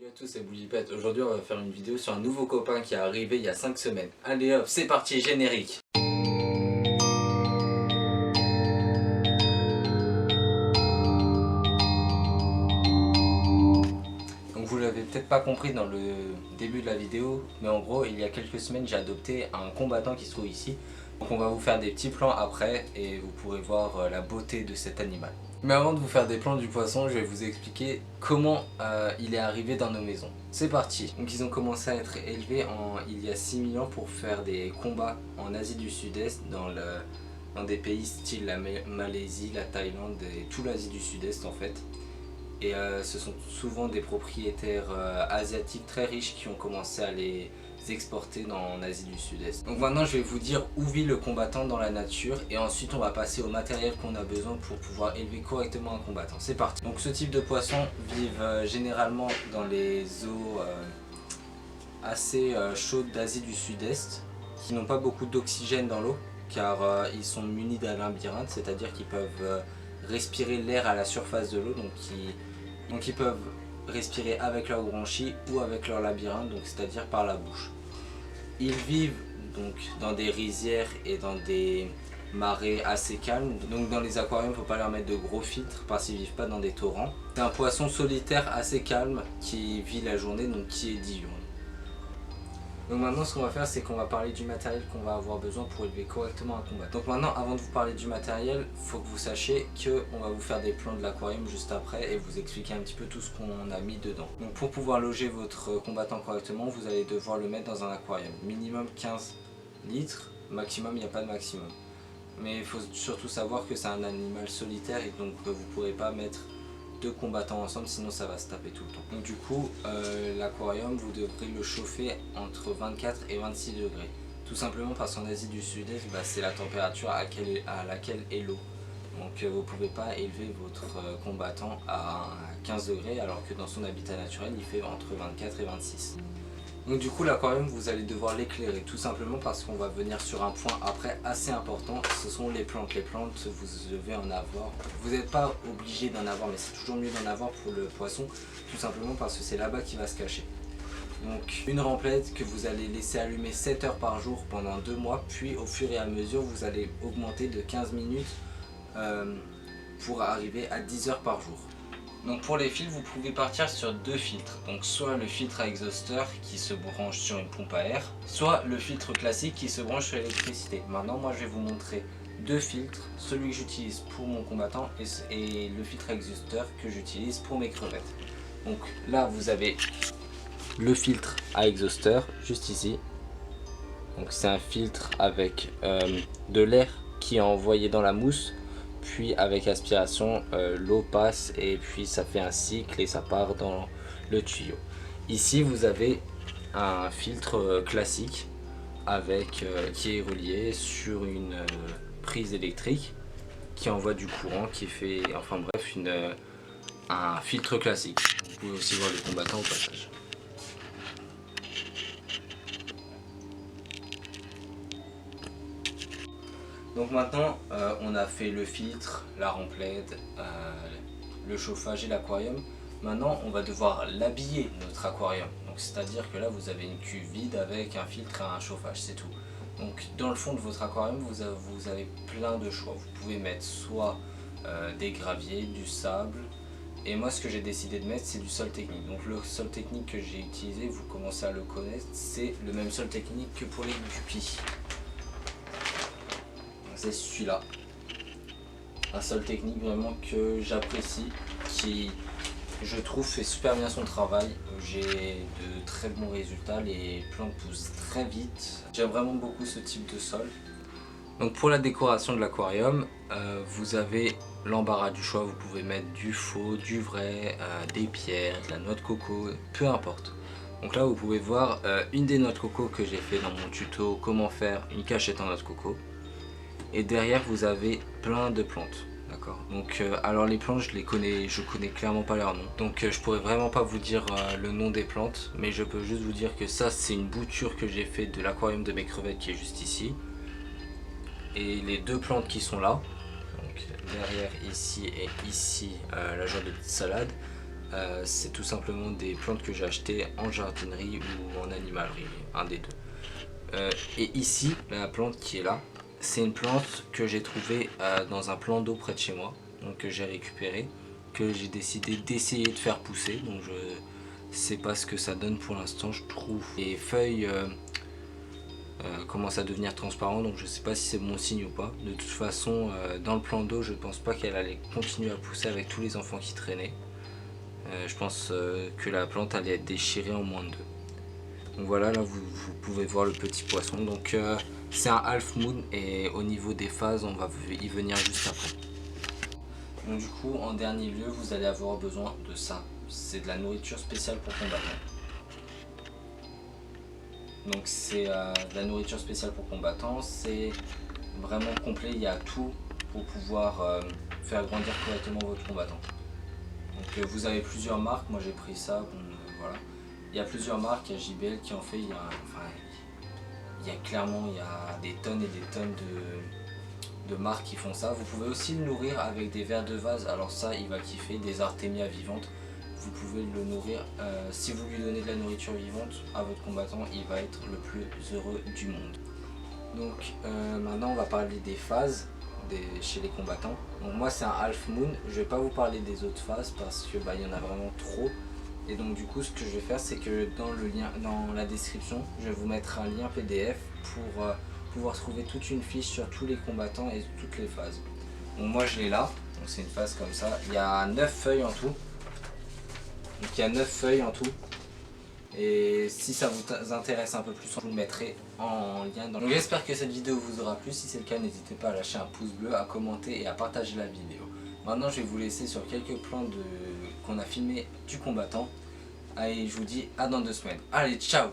Salut à tous, c'est Boulipette. Aujourd'hui on va faire une vidéo sur un nouveau copain qui est arrivé il y a 5 semaines. Allez hop, c'est parti, générique. Donc vous l'avez peut-être pas compris dans le début de la vidéo, mais en gros il y a quelques semaines j'ai adopté un combattant qui se trouve ici. Donc on va vous faire des petits plans après et vous pourrez voir la beauté de cet animal. Mais avant de vous faire des plans du poisson, je vais vous expliquer comment il est arrivé dans nos maisons. C'est parti. Donc ils ont commencé à être élevés il y a 6000 ans pour faire des combats en Asie du Sud-Est, dans des pays style la Malaisie, la Thaïlande et tout l'Asie du Sud-Est en fait. Et ce sont souvent des propriétaires asiatiques très riches qui ont commencé à les exporter en Asie du Sud-Est. Donc maintenant je vais vous dire où vit le combattant dans la nature et ensuite on va passer au matériel qu'on a besoin pour pouvoir élever correctement un combattant. C'est parti. Donc ce type de poissons vivent généralement dans les eaux assez chaudes d'Asie du Sud-Est qui n'ont pas beaucoup d'oxygène dans l'eau car ils sont munis d'un labyrinthe, c'est-à-dire qu'ils peuvent respirer l'air à la surface de l'eau, donc ils peuvent respirer avec leur branchie ou avec leur labyrinthe, donc c'est-à-dire par la bouche. Ils vivent donc dans des rizières et dans des marais assez calmes, donc dans les aquariums il ne faut pas leur mettre de gros filtres parce qu'ils ne vivent pas dans des torrents. C'est un poisson solitaire assez calme qui vit la journée, donc qui est diurne. Donc maintenant ce qu'on va faire c'est qu'on va parler du matériel qu'on va avoir besoin pour élever correctement un combattant. Donc maintenant avant de vous parler du matériel, il faut que vous sachiez qu'on va vous faire des plans de l'aquarium juste après et vous expliquer un petit peu tout ce qu'on a mis dedans. Donc pour pouvoir loger votre combattant correctement, vous allez devoir le mettre dans un aquarium. Minimum 15 litres, maximum il n'y a pas de maximum. Mais il faut surtout savoir que c'est un animal solitaire et donc vous ne pourrez pas mettre deux combattants ensemble, sinon ça va se taper tout le temps. Donc du coup l'aquarium vous devrez le chauffer entre 24 et 26 degrés, tout simplement parce qu'en Asie du Sud-Est c'est la température à laquelle est l'eau, donc vous ne pouvez pas élever votre combattant à 15 degrés alors que dans son habitat naturel il fait entre 24 et 26. Donc du coup l'aquarium vous allez devoir l'éclairer tout simplement parce qu'on va venir sur un point après assez important, ce sont les plantes. Les plantes vous devez en avoir, vous n'êtes pas obligé d'en avoir mais c'est toujours mieux d'en avoir pour le poisson, tout simplement parce que c'est là-bas qu'il va se cacher. Donc une remplette que vous allez laisser allumer 7 heures par jour pendant 2 mois, puis au fur et à mesure vous allez augmenter de 15 minutes pour arriver à 10 heures par jour. Donc pour les fils, vous pouvez partir sur deux filtres, donc soit le filtre à exhausteur qui se branche sur une pompe à air, soit le filtre classique qui se branche sur l'électricité. Maintenant moi je vais vous montrer deux filtres, celui que j'utilise pour mon combattant et le filtre à exhausteur que j'utilise pour mes crevettes. Donc là vous avez le filtre à exhausteur juste ici, donc c'est un filtre avec de l'air qui est envoyé dans la mousse. Puis avec aspiration, l'eau passe et puis ça fait un cycle et ça part dans le tuyau. Ici vous avez un filtre classique qui est relié sur une prise électrique qui envoie du courant qui fait, enfin bref, un filtre classique. Vous pouvez aussi voir le combattant au passage. Donc maintenant on a fait le filtre, la remplette, le chauffage et l'aquarium. Maintenant on va devoir l'habiller notre aquarium. Donc c'est à dire que là vous avez une cuve vide avec un filtre et un chauffage, c'est tout. Donc dans le fond de votre aquarium vous avez plein de choix. Vous pouvez mettre soit des graviers, du sable. Et moi ce que j'ai décidé de mettre c'est du sol technique. Donc le sol technique que j'ai utilisé, vous commencez à le connaître, c'est le même sol technique que pour les guppies. C'est celui-là, un sol technique vraiment que j'apprécie, qui je trouve fait super bien son travail. J'ai de très bons résultats, les plantes poussent très vite, j'aime vraiment beaucoup ce type de sol. Donc pour la décoration de l'aquarium, vous avez l'embarras du choix, vous pouvez mettre du faux, du vrai, des pierres, de la noix de coco, peu importe. Donc là vous pouvez voir une des noix de coco que j'ai fait dans mon tuto comment faire une cachette en noix de coco. Et derrière vous avez plein de plantes, d'accord. Donc alors les plantes je connais clairement pas leur nom, donc je pourrais vraiment pas vous dire le nom des plantes, mais je peux juste vous dire que ça c'est une bouture que j'ai fait de l'aquarium de mes crevettes qui est juste ici. Et les deux plantes qui sont là, donc derrière ici et ici la genre de petite salade, c'est tout simplement des plantes que j'ai achetées en jardinerie ou en animalerie, un des deux. Et ici, la plante qui est là, c'est une plante que j'ai trouvée dans un plan d'eau près de chez moi, donc que j'ai récupéré, que j'ai décidé d'essayer de faire pousser. Donc je sais pas ce que ça donne pour l'instant, je trouve. Les feuilles commencent à devenir transparentes, donc je sais pas si c'est bon signe ou pas. De toute façon, dans le plan d'eau, je pense pas qu'elle allait continuer à pousser avec tous les enfants qui traînaient. Je pense que la plante allait être déchirée en moins de deux. Donc voilà, là vous pouvez voir le petit poisson. Donc c'est un half moon et au niveau des phases, on va y venir juste après. Donc du coup, en dernier lieu, vous allez avoir besoin de ça. C'est de la nourriture spéciale pour combattants. Donc c'est de la nourriture spéciale pour combattants. C'est vraiment complet, il y a tout pour pouvoir faire grandir correctement votre combattant. Donc vous avez plusieurs marques, moi j'ai pris ça, bon, voilà. Il y a plusieurs marques, il y a JBL qui en fait, il y a clairement des tonnes et des tonnes de marques qui font ça. Vous pouvez aussi le nourrir avec des vers de vase, alors ça il va kiffer, des artémias vivantes. Vous pouvez le nourrir, si vous lui donnez de la nourriture vivante à votre combattant, il va être le plus heureux du monde. Donc maintenant on va parler des phases chez les combattants. Donc moi c'est un half moon, je vais pas vous parler des autres phases parce que y en a vraiment trop. Et donc du coup ce que je vais faire, c'est que dans la description, je vais vous mettre un lien PDF pour pouvoir trouver toute une fiche sur tous les combattants et toutes les phases. Donc moi je l'ai là, donc c'est une phase comme ça, il y a 9 feuilles en tout. Donc il y a 9 feuilles en tout. Et si ça vous intéresse un peu plus, je vous le mettrai en lien. Donc j'espère que cette vidéo vous aura plu. Si c'est le cas, n'hésitez pas à lâcher un pouce bleu, à commenter et à partager la vidéo. Maintenant je vais vous laisser sur quelques plans qu'on a filmé du combattant. Allez, je vous dis à dans 2 semaines. Allez, ciao!